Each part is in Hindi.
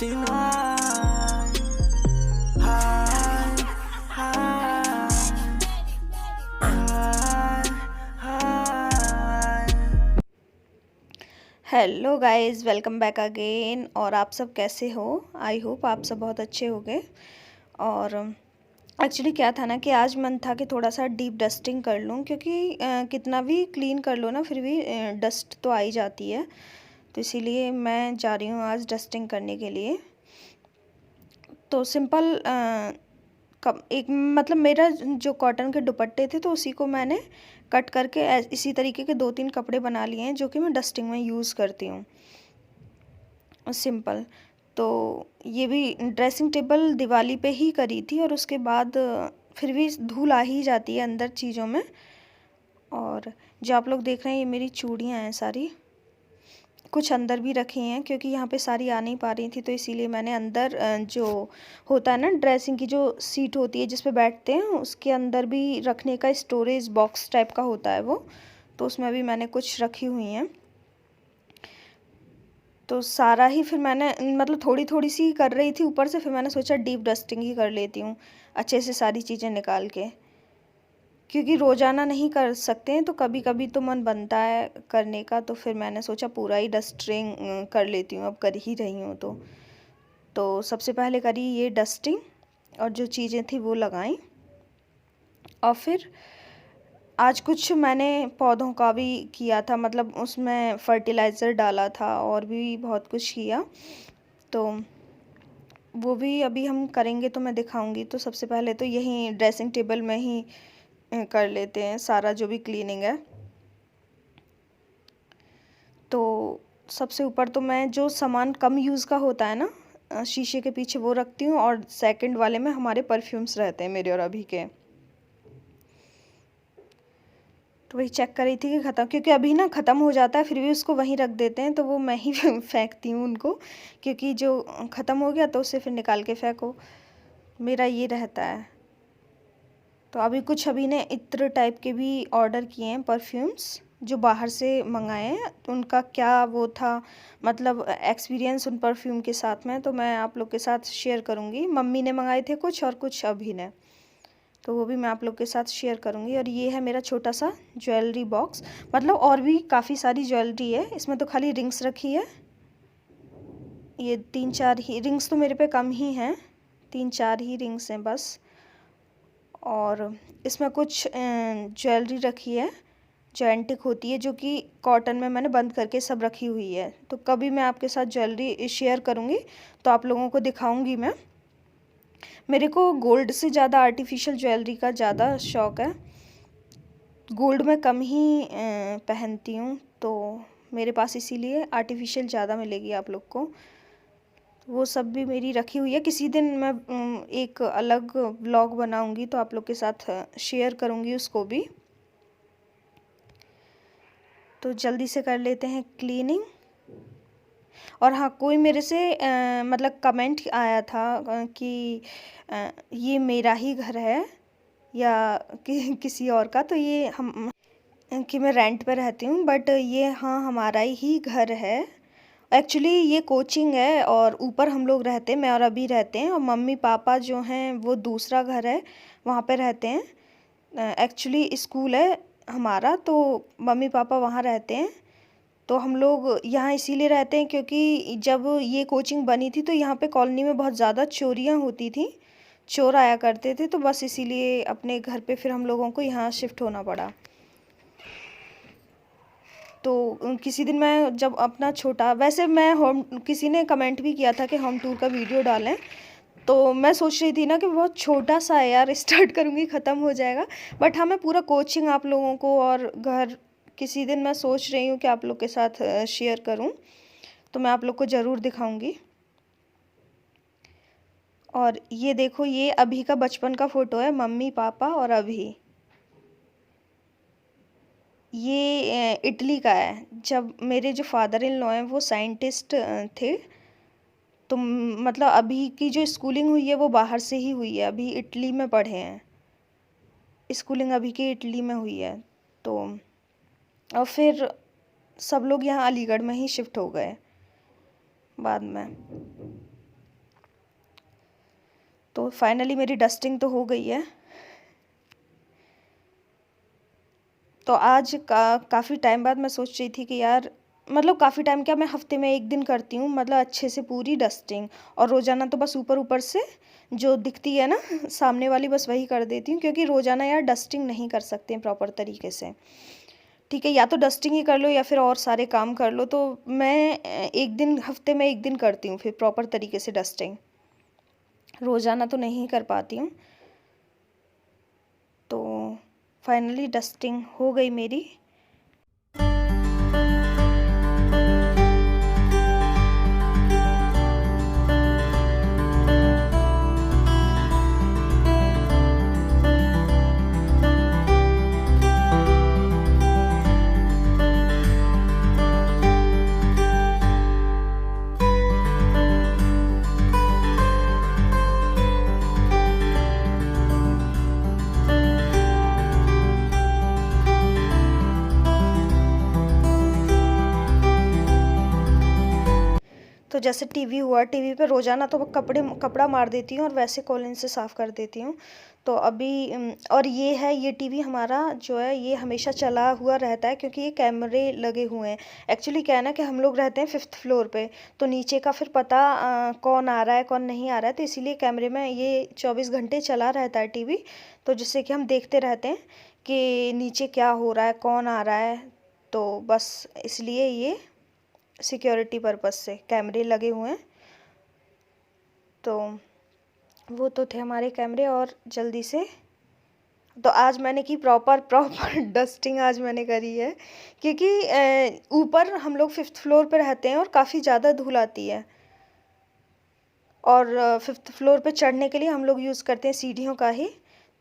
seen high, hello guys, welcome back again. और आप सब कैसे हो? आई होप आप सब बहुत अच्छे होंगे। और एक्चुअली क्या था ना कि आज मन था कि थोड़ा सा डीप डस्टिंग कर लूँ, क्योंकि कितना भी क्लीन कर लो ना फिर भी डस्ट तो आ ही जाती है। तो इसीलिए मैं जा रही हूँ आज डस्टिंग करने के लिए। तो सिंपल कब एक मतलब मेरा जो कॉटन के दुपट्टे थे तो उसी को मैंने कट करके इसी तरीके के 2-3 कपड़े बना लिए हैं जो कि मैं डस्टिंग में यूज़ करती हूँ। सिंपल। तो ये भी ड्रेसिंग टेबल दिवाली पे ही करी थी और उसके बाद फिर भी धूल आ ही जाती है अंदर चीज़ों में। और जो आप लोग देख रहे हैं ये मेरी चूड़ियाँ हैं सारी, कुछ अंदर भी रखी हैं क्योंकि यहाँ पे सारी आ नहीं पा रही थी, तो इसीलिए मैंने अंदर जो होता है ना ड्रेसिंग की जो सीट होती है जिस पे बैठते हैं उसके अंदर भी रखने का स्टोरेज बॉक्स टाइप का होता है वो, तो उसमें भी मैंने कुछ रखी हुई हैं। तो सारा ही फिर मैंने मतलब थोड़ी थोड़ी सी कर रही थी ऊपर से, फिर मैंने सोचा डीप डस्टिंग ही कर लेती हूँ अच्छे से सारी चीज़ें निकाल के, क्योंकि रोज़ाना नहीं कर सकते हैं तो कभी कभी तो मन बनता है करने का। तो फिर मैंने सोचा पूरा ही डस्टिंग कर लेती हूँ, अब कर ही रही हूँ तो सबसे पहले करी ये डस्टिंग और जो चीज़ें थी वो लगाई। और फिर आज कुछ मैंने पौधों का भी किया था, मतलब उसमें फर्टिलाइज़र डाला था और भी बहुत कुछ किया, तो वो भी अभी हम करेंगे तो मैं दिखाऊंगी। तो सबसे पहले तो यही ड्रेसिंग टेबल में ही कर लेते हैं सारा जो भी क्लीनिंग है। तो सबसे ऊपर तो मैं जो सामान कम यूज़ का होता है ना शीशे के पीछे वो रखती हूँ, और सेकंड वाले में हमारे परफ्यूम्स रहते हैं मेरे और अभी के। तो वही चेक कर रही थी कि ख़त्म, क्योंकि अभी ना ख़त्म हो जाता है फिर भी उसको वहीं रख देते हैं, तो वो मैं ही फेंकती हूँ उनको, क्योंकि जो ख़त्म हो गया तो उसे फिर निकाल के फेंको, मेरा ये रहता है। तो अभी ने इत्र टाइप के भी ऑर्डर किए हैं परफ्यूम्स जो बाहर से मंगाए हैं, तो उनका क्या वो था मतलब एक्सपीरियंस उन परफ्यूम के साथ में, तो मैं आप लोग के साथ शेयर करूँगी। मम्मी ने मंगाए थे कुछ और कुछ अभी ने, तो वो भी मैं आप लोग के साथ शेयर करूँगी। और ये है मेरा छोटा सा ज्वेलरी बॉक्स, मतलब और भी काफ़ी सारी ज्वेलरी है इसमें, तो खाली रिंग्स रखी है। ये 3-4 ही रिंग्स तो मेरे पे कम ही हैं, 3-4 ही रिंग्स हैं बस। और इसमें कुछ ज्वेलरी रखी है जो एंटिक होती है, जो कि कॉटन में मैंने बंद करके सब रखी हुई है। तो कभी मैं आपके साथ ज्वेलरी शेयर करूँगी तो आप लोगों को दिखाऊँगी मैं। मेरे को गोल्ड से ज़्यादा आर्टिफिशियल ज्वेलरी का ज़्यादा शौक़ है, गोल्ड में कम ही पहनती हूँ, तो मेरे पास इसीलिए आर्टिफिशियल ज़्यादा मिलेगी आप लोग को। वो सब भी मेरी रखी हुई है, किसी दिन मैं एक अलग व्लॉग बनाऊंगी तो आप लोग के साथ शेयर करूंगी उसको भी। तो जल्दी से कर लेते हैं क्लीनिंग। और हाँ, कोई मेरे से मतलब कमेंट आया था कि ये मेरा ही घर है या किसी और का, तो ये हम कि मैं रेंट पे रहती हूँ, बट ये हाँ हमारा ही घर है। एक्चुअली ये कोचिंग है और ऊपर हम लोग रहते हैं, मैं और अभी रहते हैं, और मम्मी पापा जो हैं वो दूसरा घर है वहाँ पे रहते हैं। एक्चुअली स्कूल है हमारा, तो मम्मी पापा वहाँ रहते हैं। तो हम लोग यहाँ इसीलिए रहते हैं क्योंकि जब ये कोचिंग बनी थी तो यहाँ पे कॉलोनी में बहुत ज़्यादा चोरियाँ होती थी, चोर आया करते थे, तो बस इसीलिए अपने घर पे फिर हम लोगों को यहाँ शिफ्ट होना पड़ा। तो किसी दिन मैं जब अपना छोटा, वैसे मैं होम, किसी ने कमेंट भी किया था कि होम टूर का वीडियो डालें, तो मैं सोच रही थी ना कि बहुत छोटा सा है यार, स्टार्ट करूँगी ख़त्म हो जाएगा। बट हाँ, मैं पूरा कोचिंग आप लोगों को और घर किसी दिन मैं सोच रही हूँ कि आप लोग के साथ शेयर करूँ, तो मैं आप लोग को ज़रूर दिखाऊँगी। और ये देखो, ये अभी का बचपन का फ़ोटो है, मम्मी पापा और अभी। ये इटली का है, जब मेरे जो फादर इन लॉ हैं वो साइंटिस्ट थे, तो मतलब अभी की जो स्कूलिंग हुई है वो बाहर से ही हुई है, अभी इटली में पढ़े हैं, स्कूलिंग अभी की इटली में हुई है। तो और फिर सब लोग यहाँ अलीगढ़ में ही शिफ्ट हो गए बाद में। तो फाइनली मेरी डस्टिंग तो हो गई है। तो आज काफ़ी टाइम बाद मैं सोच रही थी कि यार मतलब काफ़ी टाइम क्या, मैं हफ्ते में एक दिन करती हूँ मतलब अच्छे से पूरी डस्टिंग, और रोज़ाना तो बस ऊपर ऊपर से जो दिखती है ना सामने वाली, बस वही कर देती हूँ, क्योंकि रोज़ाना यार डस्टिंग नहीं कर सकते हैं प्रॉपर तरीके से। ठीक है, या तो डस्टिंग ही कर लो या फिर और सारे काम कर लो, तो मैं एक दिन हफ्ते में एक दिन करती हूँ फिर प्रॉपर तरीके से डस्टिंग, रोज़ाना तो नहीं कर पाती हूँ। तो फाइनली डस्टिंग हो गई मेरी। तो जैसे टीवी हुआ, टीवी पे रोज़ाना तो कपड़ा मार देती हूँ और वैसे कॉलिन से साफ़ कर देती हूँ। तो अभी और ये है, ये टीवी हमारा जो है ये हमेशा चला हुआ रहता है, क्योंकि ये कैमरे लगे हुए हैं। एक्चुअली क्या है ना कि हम लोग रहते हैं 5th फ्लोर पे, तो नीचे का फिर पता कौन आ रहा है कौन नहीं आ रहा है, तो इसीलिए कैमरे में ये 24 घंटे चला रहता है टीवी। तो जिससे कि हम देखते रहते हैं कि नीचे क्या हो रहा है, कौन आ रहा है। तो बस इसलिए ये सिक्योरिटी पर्पस से कैमरे लगे हुए हैं। तो वो तो थे हमारे कैमरे। और जल्दी से तो आज मैंने की प्रॉपर डस्टिंग आज मैंने करी है, क्योंकि ऊपर हम लोग 5th फ्लोर पे रहते हैं और काफ़ी ज़्यादा धूल आती है, और 5th फ्लोर पे चढ़ने के लिए हम लोग यूज़ करते हैं सीढ़ियों का ही।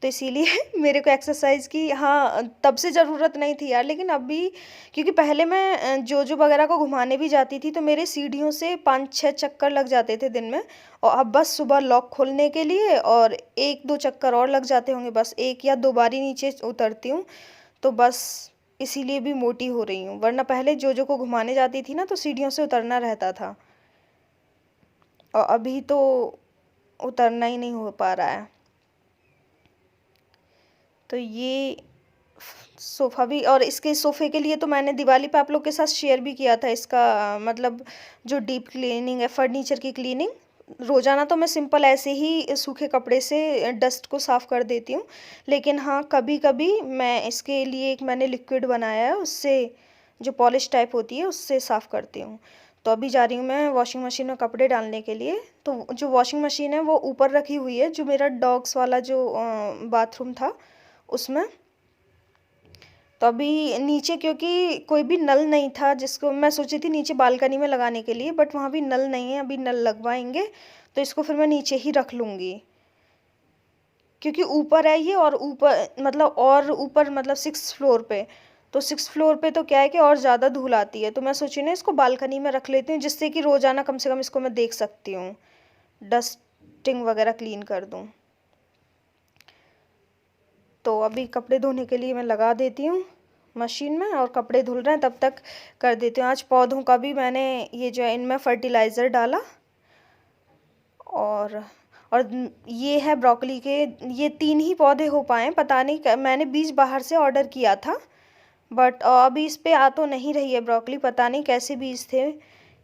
तो इसीलिए मेरे को एक्सरसाइज की हाँ तब से ज़रूरत नहीं थी यार, लेकिन अभी क्योंकि पहले मैं जोजो वगैरह को घुमाने भी जाती थी, तो मेरे सीढ़ियों से 5-6 चक्कर लग जाते थे दिन में। और अब बस सुबह लॉक खोलने के लिए और 1-2 चक्कर और लग जाते होंगे, बस 1 या 2 बार ही नीचे उतरती हूँ। तो बस इसीलिए भी मोटी हो रही हूँ, वरना पहले जोजो को घुमाने जाती थी ना तो सीढ़ियों से उतरना रहता था, और अभी तो उतरना ही नहीं हो पा रहा है। तो ये सोफ़ा भी, और इसके सोफ़े के लिए तो मैंने दिवाली पे आप लोग के साथ शेयर भी किया था इसका मतलब जो डीप क्लीनिंग है, फर्नीचर की क्लीनिंग। रोज़ाना तो मैं सिंपल ऐसे ही सूखे कपड़े से डस्ट को साफ़ कर देती हूँ, लेकिन हाँ कभी कभी मैं इसके लिए एक मैंने लिक्विड बनाया है, उससे जो पॉलिश टाइप होती है उससे साफ़ करती हूँ। तो अभी जा रही हूँ मैं वॉशिंग मशीन में कपड़े डालने के लिए। तो जो वॉशिंग मशीन है वो ऊपर रखी हुई है, जो मेरा डॉग्स वाला जो बाथरूम था उसमें। तो अभी नीचे क्योंकि कोई भी नल नहीं था, जिसको मैं सोची थी नीचे बालकनी में लगाने के लिए, बट वहाँ भी नल नहीं है, अभी नल लगवाएंगे तो इसको फिर मैं नीचे ही रख लूँगी, क्योंकि ऊपर है ये, और ऊपर मतलब 6th फ्लोर पे। तो 6th फ्लोर पे तो क्या है कि और ज़्यादा धूल आती है, तो मैं सोची ना इसको बालकनी में रख लेती हूँ, जिससे कि रोज़ाना कम से कम इसको मैं देख सकती हूँ, डस्टिंग वगैरह क्लीन कर दूँ। तो अभी कपड़े धोने के लिए मैं लगा देती हूँ मशीन में, और कपड़े धुल रहे हैं तब तक कर देती हूँ। आज पौधों का भी मैंने ये जो है इनमें फर्टिलाइज़र डाला, और ये है ब्रोकली के, ये 3 ही पौधे हो पाए, पता नहीं मैंने बीज बाहर से ऑर्डर किया था, बट अभी इस पे आ तो नहीं रही है ब्रोकली, पता नहीं कैसे बीज थे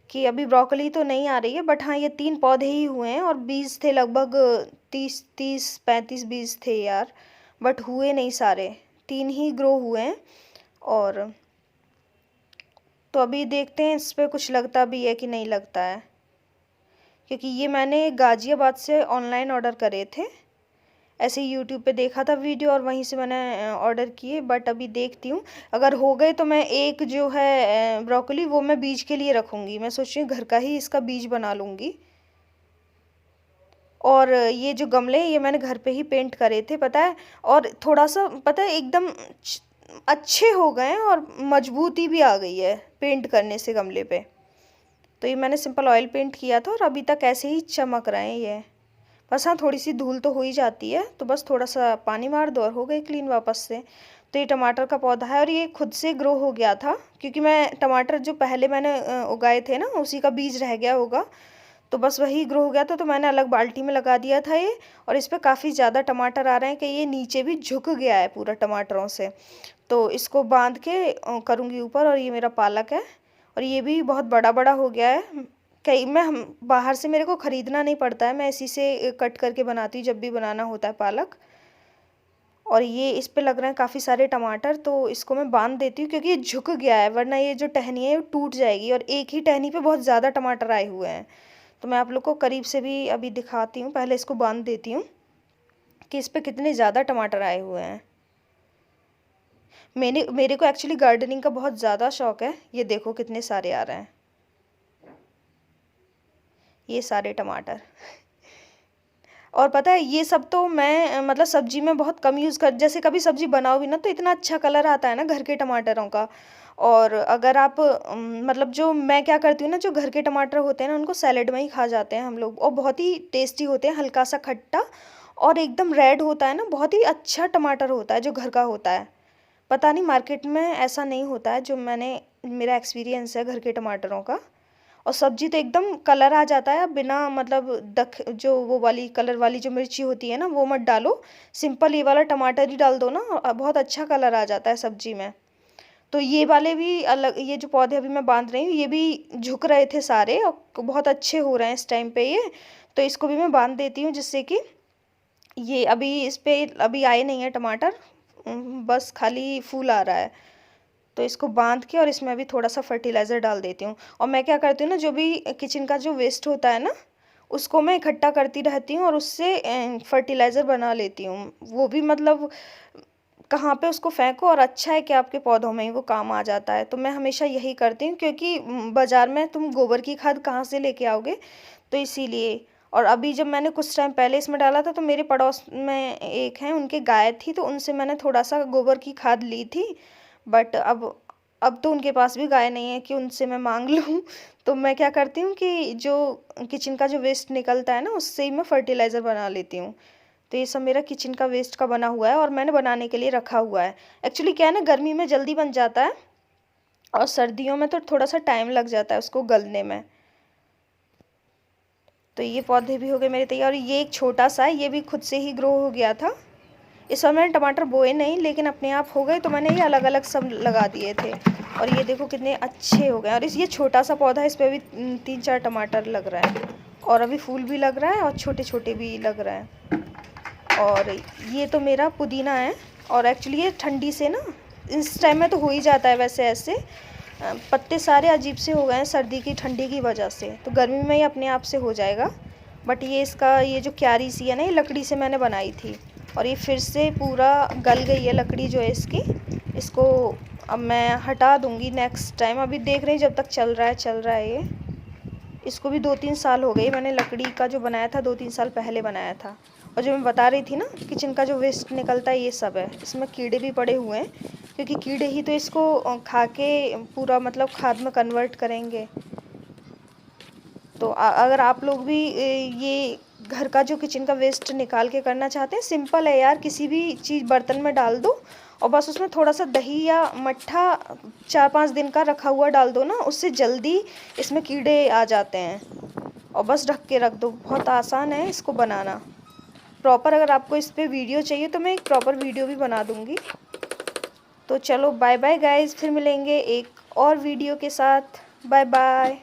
कि अभी ब्रोकली तो नहीं आ रही है। बट हाँ ये 3 पौधे ही हुए हैं, और बीज थे लगभग 30-35 बीज थे यार, बट हुए नहीं सारे, 3 ही ग्रो हुए हैं। और तो अभी देखते हैं इस पे कुछ लगता भी है कि नहीं लगता है, क्योंकि ये मैंने गाज़ियाबाद से ऑनलाइन ऑर्डर करे थे, ऐसे ही यूट्यूब पे देखा था वीडियो और वहीं से मैंने ऑर्डर किए। बट अभी देखती हूँ अगर हो गए तो मैं एक जो है ब्रोकली वो मैं बीज के लिए रखूँगी, मैं सोच रही हूँ घर का ही इसका बीज बना लूँगी। और ये जो गमले ये मैंने घर पे ही पेंट करे थे पता है, और थोड़ा सा पता है एकदम अच्छे हो गए हैं और मजबूती भी आ गई है पेंट करने से गमले पे। तो ये मैंने सिंपल ऑयल पेंट किया था और अभी तक ऐसे ही चमक रहे हैं ये। बस हाँ थोड़ी सी धूल तो हो ही जाती है, तो बस थोड़ा सा पानी मार दो और हो गई क्लीन वापस से। तो ये टमाटर का पौधा है और ये खुद से ग्रो हो गया था, क्योंकि मैं टमाटर जो पहले मैंने उगाए थे ना उसी का बीज रह गया होगा, तो बस वही ग्रो हो गया था, तो मैंने अलग बाल्टी में लगा दिया था ये। और इस पर काफ़ी ज़्यादा टमाटर आ रहे हैं कि ये नीचे भी झुक गया है पूरा टमाटरों से। तो इसको बांध के करूँगी ऊपर। और ये मेरा पालक है और ये भी बहुत बड़ा बड़ा हो गया है। कई मैं हम बाहर से मेरे को ख़रीदना नहीं पड़ता है, मैं इसी से कट करके बनाती हूँ जब भी बनाना होता है पालक। और ये इस पे लग रहे हैं काफ़ी सारे टमाटर, तो इसको मैं बांध देती हूँ क्योंकि ये झुक गया है, वरना ये जो टहनी है वो टूट जाएगी। और एक ही टहनी पे बहुत ज़्यादा टमाटर आए हुए हैं। तो मैं आप लोग को करीब से भी अभी दिखाती हूँ, पहले इसको बांध देती हूँ कि इस पे कितने ज़्यादा टमाटर आए हुए हैं। मेरे को एक्चुअली गार्डनिंग का बहुत ज़्यादा शौक है। ये देखो कितने सारे आ रहे हैं, ये सारे टमाटर। और पता है ये सब तो मैं मतलब सब्जी में बहुत कम यूज़ कर, जैसे कभी सब्जी बनाओ भी ना तो इतना अच्छा कलर आता है ना घर के टमाटरों का। और अगर आप मतलब जो मैं क्या करती हूँ ना, जो घर के टमाटर होते हैं ना उनको सैलेड में ही खा जाते हैं हम लोग, और बहुत ही टेस्टी होते हैं, हल्का सा खट्टा और एकदम रेड होता है ना, बहुत ही अच्छा टमाटर होता है जो घर का होता है। पता नहीं मार्केट में ऐसा नहीं होता है, जो मेरा एक्सपीरियंस है घर के टमाटरों का। और सब्जी तो एकदम कलर आ जाता है, बिना मतलब जो वो वाली कलर वाली जो मिर्ची होती है ना वो मत डालो, सिंपल ये वाला टमाटर ही डाल दो ना, बहुत अच्छा कलर आ जाता है सब्जी में। तो ये वाले भी अलग, ये जो पौधे अभी मैं बांध रही हूँ ये भी झुक रहे थे सारे और बहुत अच्छे हो रहे हैं इस टाइम पे ये। तो इसको भी मैं बांध देती हूँ जिससे कि ये अभी इस पे अभी आए नहीं है टमाटर, बस खाली फूल आ रहा है। तो इसको बांध के और इसमें अभी थोड़ा सा फर्टिलाइज़र डाल देती हूँ। और मैं क्या करती हूँ ना, जो भी किचन का जो वेस्ट होता है ना उसको मैं इकट्ठा करती रहती हूँ और उससे फर्टिलाइज़र बना लेती हूँ। वो भी मतलब कहाँ पे उसको फेंको, और अच्छा है कि आपके पौधों में ही वो काम आ जाता है। तो मैं हमेशा यही करती हूँ, क्योंकि बाज़ार में तुम गोबर की खाद कहाँ से लेके आओगे, तो इसीलिए। और अभी जब मैंने कुछ टाइम पहले इसमें डाला था तो मेरे पड़ोस में एक हैं, उनके गाय थी, तो उनसे मैंने थोड़ा सा गोबर की खाद ली थी। बट अब तो उनके पास भी गाय नहीं है कि उनसे मैं मांग लूँ। तो मैं क्या करती हूँ कि जो किचन का जो वेस्ट निकलता है ना उससे ही मैं फर्टिलाइज़र बना लेती हूँ। तो ये सब मेरा किचन का वेस्ट का बना हुआ है और मैंने बनाने के लिए रखा हुआ है। एक्चुअली क्या है ना, गर्मी में जल्दी बन जाता है और सर्दियों में तो थोड़ा सा टाइम लग जाता है उसको गलने में। तो ये पौधे भी हो गए मेरे तैयार। और ये एक छोटा सा है, ये भी खुद से ही ग्रो हो गया था। इस समय मैंने टमाटर बोए नहीं, लेकिन अपने आप हो गए, तो मैंने ये अलग अलग सब लगा दिए थे। और ये देखो कितने अच्छे हो गए। और ये छोटा सा पौधा है, इस पर भी 3-4 टमाटर लग रहा है, और अभी फूल भी लग रहा है और छोटे छोटे भी लग रहे हैं। और ये तो मेरा पुदीना है। और एक्चुअली ये ठंडी से ना, इस टाइम में तो हो ही जाता है वैसे, ऐसे पत्ते सारे अजीब से हो गए हैं सर्दी की ठंडी की वजह से, तो गर्मी में ही अपने आप से हो जाएगा। बट ये इसका ये जो क्यारी सी है ना, ये लकड़ी से मैंने बनाई थी और ये फिर से पूरा गल गई है लकड़ी जो है इसकी। इसको अब मैं हटा दूँगी नेक्स्ट टाइम, अभी देख रहे हैं जब तक चल रहा है ये। इसको भी 2-3 साल हो गए, मैंने लकड़ी का जो बनाया था 2-3 साल पहले बनाया था। और जो मैं बता रही थी ना किचन का जो वेस्ट निकलता है ये सब है, इसमें कीड़े भी पड़े हुए हैं, क्योंकि कीड़े ही तो इसको खा के पूरा मतलब खाद में कन्वर्ट करेंगे। तो अगर आप लोग भी ये घर का जो किचन का वेस्ट निकाल के करना चाहते हैं, सिंपल है यार, किसी भी चीज़ बर्तन में डाल दो और बस उसमें थोड़ा सा दही या मट्ठा 4-5 दिन का रखा हुआ डाल दो ना, उससे जल्दी इसमें कीड़े आ जाते हैं। और बस ढक के रख दो, बहुत आसान है इसको बनाना। प्रॉपर अगर आपको इस पर वीडियो चाहिए तो मैं एक प्रॉपर वीडियो भी बना दूँगी। तो चलो बाय बाय गाइज़, फिर मिलेंगे एक और वीडियो के साथ। Bye bye.